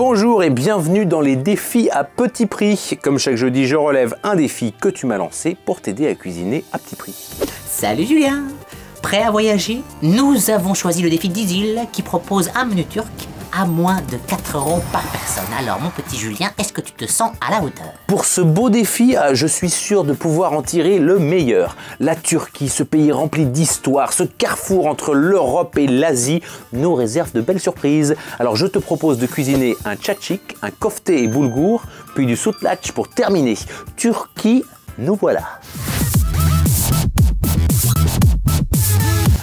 Bonjour et bienvenue dans les défis à petit prix. Comme chaque jeudi, je relève un défi que tu m'as lancé pour t'aider à cuisiner à petit prix. Salut Julien! Prêt à voyager? Nous avons choisi le défi d'Isil qui propose un menu turc à moins de 4 € par personne. Alors mon petit Julien, est-ce que tu te sens à la hauteur? Pour ce beau défi, je suis sûr de pouvoir en tirer le meilleur. La Turquie, ce pays rempli d'histoire, ce carrefour entre l'Europe et l'Asie, nous réserve de belles surprises. Alors je te propose de cuisiner un tchatchik, un kofté et boulgour, puis du soutlatch pour terminer. Turquie, nous voilà.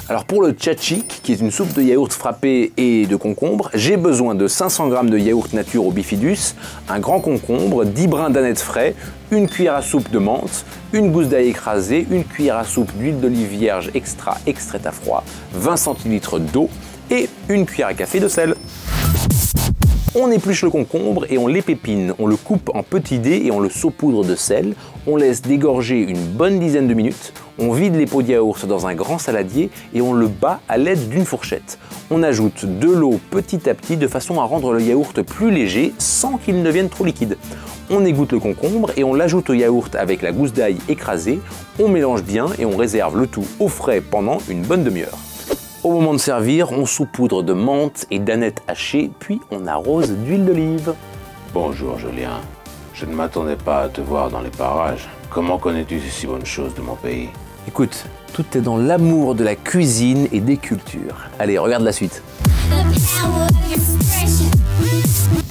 Alors pour le tchatchik, qui est une soupe de yaourt frappé et de concombre, j'ai besoin de 500 g de yaourt nature au bifidus, un grand concombre, 10 brins d'aneth frais, une cuillère à soupe de menthe, une gousse d'ail écrasée, une cuillère à soupe d'huile d'olive vierge extra extraite à froid, 20 centilitres d'eau et une cuillère à café de sel. On épluche le concombre et on l'épépine, on le coupe en petits dés et on le saupoudre de sel, on laisse dégorger une bonne dizaine de minutes, on vide les pots de yaourt dans un grand saladier et on le bat à l'aide d'une fourchette. On ajoute de l'eau petit à petit de façon à rendre le yaourt plus léger sans qu'il ne devienne trop liquide. On égoutte le concombre et on l'ajoute au yaourt avec la gousse d'ail écrasée, on mélange bien et on réserve le tout au frais pendant une bonne demi-heure. Au moment de servir, on saupoudre de menthe et d'aneth hachée, puis on arrose d'huile d'olive. Bonjour Julien, je ne m'attendais pas à te voir dans les parages. Comment connais-tu ces si bonnes choses de mon pays? Écoute, tout est dans l'amour de la cuisine et des cultures. Allez, regarde la suite.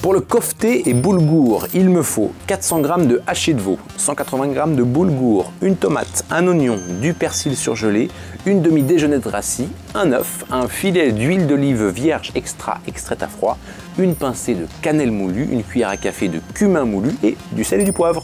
Pour le kofté et boulgour, il me faut 400 g de haché de veau, 180 g de boulgour, une tomate, un oignon, du persil surgelé, une demi-déjeuner de rassis, un œuf, un filet d'huile d'olive vierge extra extraite à froid, une pincée de cannelle moulue, une cuillère à café de cumin moulu et du sel et du poivre.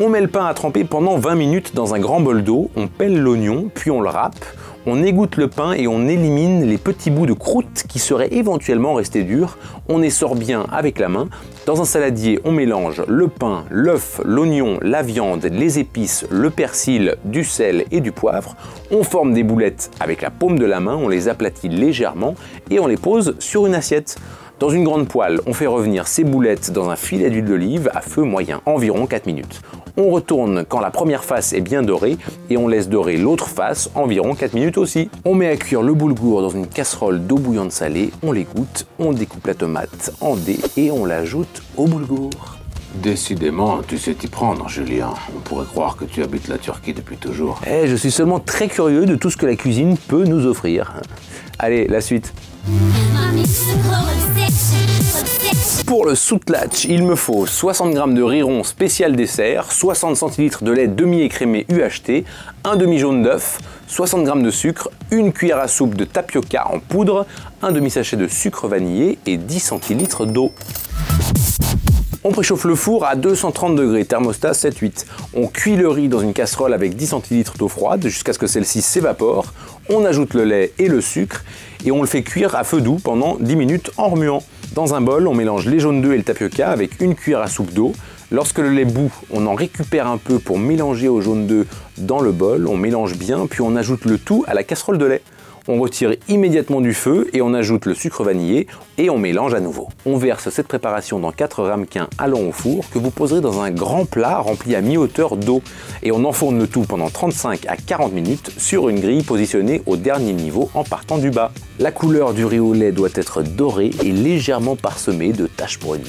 On met le pain à tremper pendant 20 minutes dans un grand bol d'eau, on pèle l'oignon, puis on le râpe, on égoutte le pain et on élimine les petits bouts de croûte qui seraient éventuellement restés durs. On essore bien avec la main. Dans un saladier, on mélange le pain, l'œuf, l'oignon, la viande, les épices, le persil, du sel et du poivre. On forme des boulettes avec la paume de la main, on les aplatit légèrement et on les pose sur une assiette. Dans une grande poêle, on fait revenir ces boulettes dans un filet d'huile d'olive à feu moyen, environ 4 minutes. On retourne quand la première face est bien dorée et on laisse dorer l'autre face, environ 4 minutes aussi. On met à cuire le boulgour dans une casserole d'eau bouillante salée, on l'égoutte, on découpe la tomate en dés et on l'ajoute au boulgour. Décidément, tu sais t'y prendre, Julien. On pourrait croire que tu habites la Turquie depuis toujours. Je suis seulement très curieux de tout ce que la cuisine peut nous offrir. Allez, la suite. Pour le soutlatch, il me faut 60 g de riz rond spécial dessert, 60 centilitres de lait demi-écrémé UHT, un demi-jaune d'œuf, 60 g de sucre, une cuillère à soupe de tapioca en poudre, un demi-sachet de sucre vanillé et 10 centilitres d'eau. On préchauffe le four à 230 degrés, thermostat 7-8. On cuit le riz dans une casserole avec 10 centilitres d'eau froide jusqu'à ce que celle-ci s'évapore. On ajoute le lait et le sucre et on le fait cuire à feu doux pendant 10 minutes en remuant. Dans un bol, on mélange les jaunes d'œufs et le tapioca avec une cuillère à soupe d'eau. Lorsque le lait bout, on en récupère un peu pour mélanger au jaune d'œuf dans le bol. On mélange bien, puis on ajoute le tout à la casserole de lait. On retire immédiatement du feu et on ajoute le sucre vanillé et on mélange à nouveau. On verse cette préparation dans 4 ramequins allant au four que vous poserez dans un grand plat rempli à mi-hauteur d'eau. Et on enfourne le tout pendant 35 à 40 minutes sur une grille positionnée au dernier niveau en partant du bas. La couleur du riz au lait doit être dorée et légèrement parsemée de taches brunes.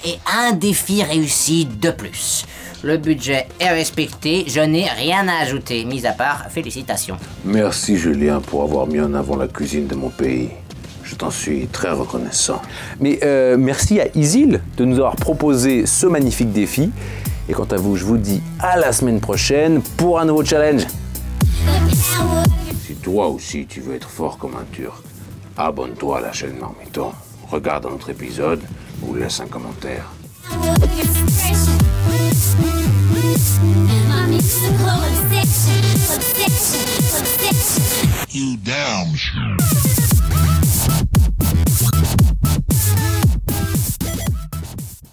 Et un défi réussi de plus. Le budget est respecté, je n'ai rien à ajouter, mis à part félicitations. Merci Julien pour avoir mis en avant la cuisine de mon pays. Je t'en suis très reconnaissant. Mais merci à Isil de nous avoir proposé ce magnifique défi. Et quant à vous, je vous dis à la semaine prochaine pour un nouveau challenge. Si toi aussi tu veux être fort comme un Turc, abonne-toi à la chaîne Marmiton, regarde notre épisode ou laisse un commentaire. You damn sure.